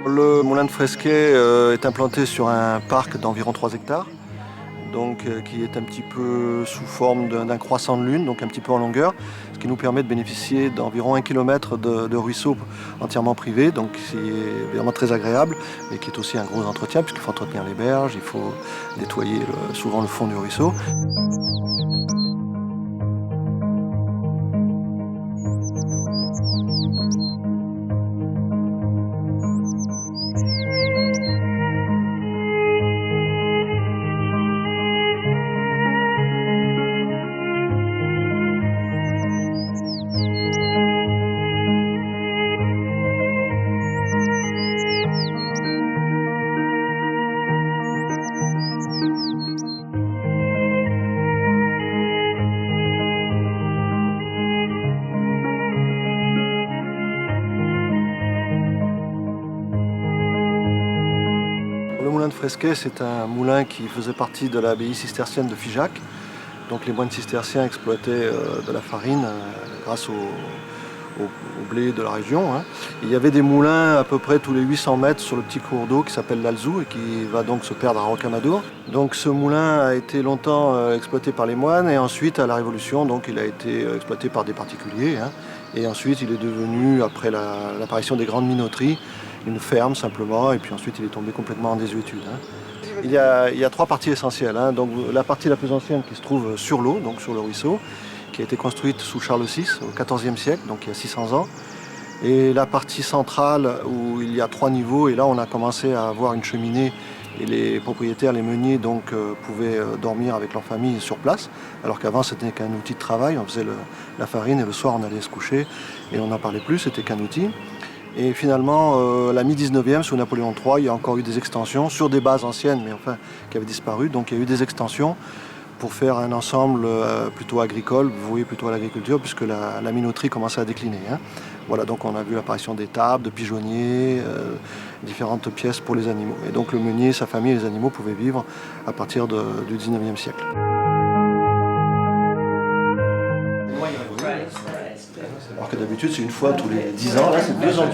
Le moulin de Fresquet est implanté sur un parc d'environ 3 hectares, donc, qui est un petit peu sous forme d'un croissant de lune, donc un petit peu en longueur, ce qui nous permet de bénéficier d'environ 1 km de ruisseau entièrement privé, donc c'est vraiment très agréable, mais qui est aussi un gros entretien, puisqu'il faut entretenir les berges, il faut nettoyer souvent le fond du ruisseau. Le moulin de Fresquet, c'est un moulin qui faisait partie de l'abbaye cistercienne de Figeac. Donc les moines cisterciens exploitaient de la farine grâce au blé de la région. Il y avait des moulins à peu près tous les 800 mètres sur le petit cours d'eau qui s'appelle l'Alzou et qui va donc se perdre à Rocamadour. Donc ce moulin a été longtemps exploité par les moines et ensuite à la Révolution donc, il a été exploité par des particuliers. Et ensuite il est devenu, après l'apparition des grandes minoteries, une ferme simplement, et puis ensuite il est tombé complètement en désuétude. Il y a 3 parties essentielles. Donc, la partie la plus ancienne qui se trouve sur l'eau, donc sur le ruisseau, qui a été construite sous Charles VI au XIVe siècle, donc il y a 600 ans. Et la partie centrale où il y a 3 niveaux, et là on a commencé à avoir une cheminée et les propriétaires, les meuniers, donc, pouvaient dormir avec leur famille sur place, alors qu'avant c'était qu'un outil de travail, on faisait la farine et le soir on allait se coucher et on n'en parlait plus, c'était qu'un outil. Et finalement, la mi-19e, sous Napoléon III, il y a encore eu des extensions sur des bases anciennes, mais enfin qui avaient disparu. Donc il y a eu des extensions pour faire un ensemble plutôt agricole, voué plutôt à l'agriculture, puisque la minoterie commençait à décliner. Voilà, donc on a vu l'apparition des tables, de pigeonniers, différentes pièces pour les animaux. Et donc le meunier, sa famille et les animaux pouvaient vivre à partir du 19e siècle. Alors que d'habitude c'est une fois tous les 10 ans, là c'est 2 ans.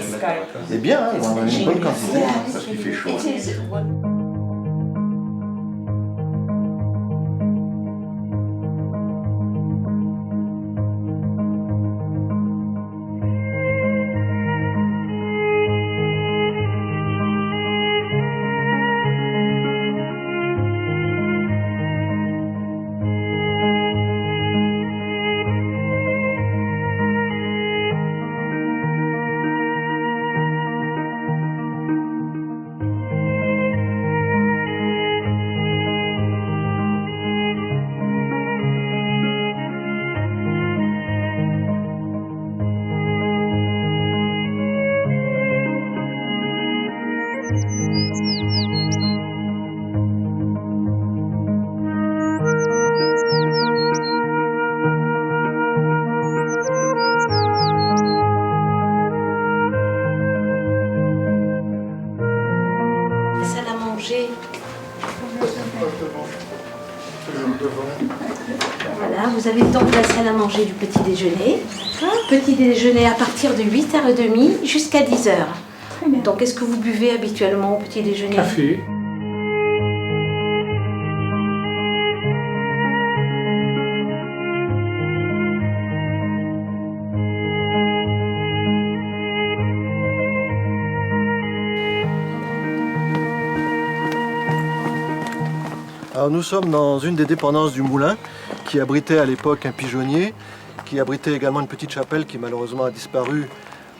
C'est bien, on en a une bonne quantité, parce qu'il fait chaud. Voilà, vous avez donc la salle à manger du petit déjeuner. Petit déjeuner à partir de 8h30 jusqu'à 10h. Donc, qu'est-ce que vous buvez habituellement au petit déjeuner? Café. Alors nous sommes dans une des dépendances du moulin qui abritait à l'époque un pigeonnier, qui abritait également une petite chapelle qui malheureusement a disparu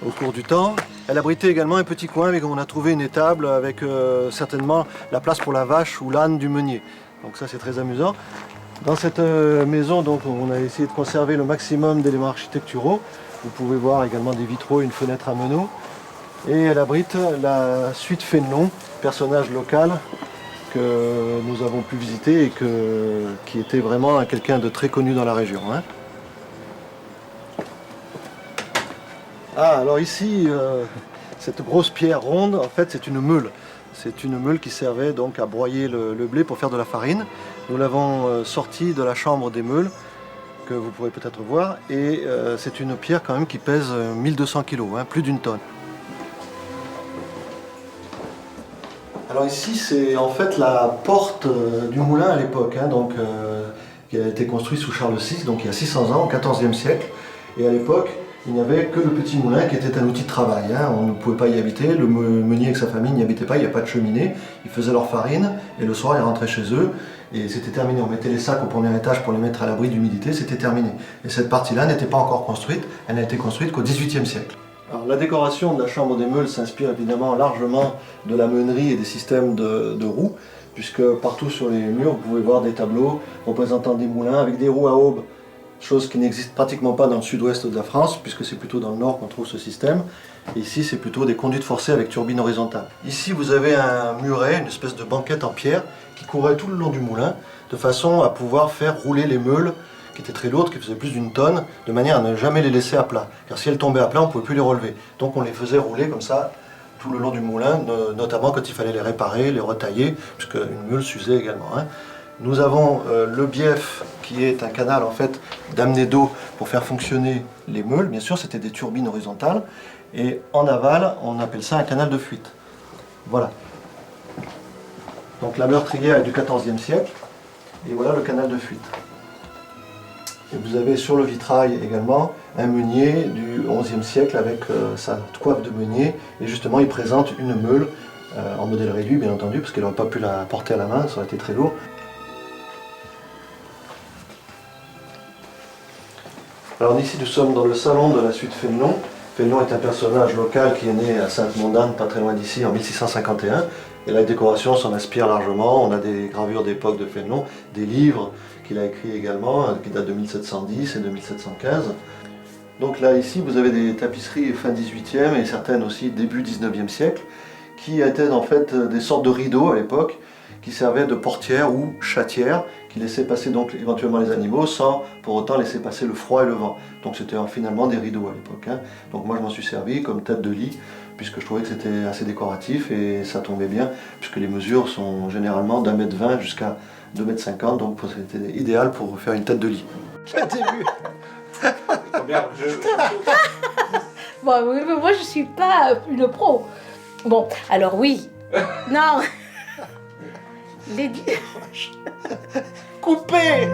au cours du temps. Elle abritait également un petit coin mais on a trouvé une étable avec certainement la place pour la vache ou l'âne du meunier. Donc ça c'est très amusant. Dans cette maison, donc, on a essayé de conserver le maximum d'éléments architecturaux. Vous pouvez voir également des vitraux, une fenêtre à meneaux. Et elle abrite la suite Fénelon, personnage local que nous avons pu visiter et qui était vraiment quelqu'un de très connu dans la région. Hein. Ah, alors ici, cette grosse pierre ronde, en fait, c'est une meule. C'est une meule qui servait donc à broyer le blé pour faire de la farine. Nous l'avons sortie de la chambre des meules, que vous pourrez peut-être voir, et c'est une pierre quand même qui pèse 1200 kg, hein, plus d'une tonne. Alors ici, c'est en fait la porte du moulin à l'époque, hein, donc, qui a été construit sous Charles VI, donc il y a 600 ans, au XIVe siècle. Et à l'époque, il n'y avait que le petit moulin qui était un outil de travail. Hein. On ne pouvait pas y habiter, le meunier avec sa famille n'y habitait pas, il n'y a pas de cheminée. Ils faisaient leur farine et le soir ils rentraient chez eux et c'était terminé. On mettait les sacs au premier étage pour les mettre à l'abri d'humidité, c'était terminé. Et cette partie-là n'était pas encore construite, elle n'a été construite qu'au XVIIIe siècle. Alors, la décoration de la chambre des meules s'inspire évidemment largement de la meunerie et des systèmes de roues, puisque partout sur les murs vous pouvez voir des tableaux représentant des moulins avec des roues à aubes, chose qui n'existe pratiquement pas dans le sud-ouest de la France, puisque c'est plutôt dans le nord qu'on trouve ce système. Et ici c'est plutôt des conduites forcées avec turbine horizontale. Ici vous avez un muret, une espèce de banquette en pierre qui courait tout le long du moulin, de façon à pouvoir faire rouler les meules qui étaient très lourdes, qui faisaient plus d'une tonne, de manière à ne jamais les laisser à plat. Car si elles tombaient à plat, on ne pouvait plus les relever. Donc on les faisait rouler comme ça, tout le long du moulin, notamment quand il fallait les réparer, les retailler, puisque une meule s'usait également. Hein. Nous avons le bief, qui est un canal en fait d'amener d'eau pour faire fonctionner les meules. Bien sûr, c'était des turbines horizontales. Et en aval, on appelle ça un canal de fuite. Voilà. Donc la meurtrière est du XIVe siècle. Et voilà le canal de fuite. Et vous avez sur le vitrail également un meunier du XIe siècle avec sa coiffe de meunier. Et justement, il présente une meule en modèle réduit, bien entendu, parce qu'elle n'aurait pas pu la porter à la main, ça aurait été très lourd. Alors ici, nous sommes dans le salon de la suite Fénelon. Fénelon est un personnage local qui est né à Sainte-Mondane, pas très loin d'ici, en 1651. Et la décoration s'en inspire largement. On a des gravures d'époque de Fénelon, des livres qu'il a écrits également, qui datent de 1710 et de 1715. Donc là, ici, vous avez des tapisseries fin 18e et certaines aussi début 19e siècle, qui étaient en fait des sortes de rideaux à l'époque, qui servaient de portières ou chatières, qui laissaient passer donc éventuellement les animaux sans pour autant laisser passer le froid et le vent. Donc c'était finalement des rideaux à l'époque. Hein. Donc moi je m'en suis servi comme tête de lit, puisque je trouvais que c'était assez décoratif et ça tombait bien, puisque les mesures sont généralement d'1,20 m jusqu'à 2,50 m, donc c'était idéal pour faire une tête de lit. Bon, oui, mais moi je suis pas une pro. Bon, alors oui. Non. Les... Coupé.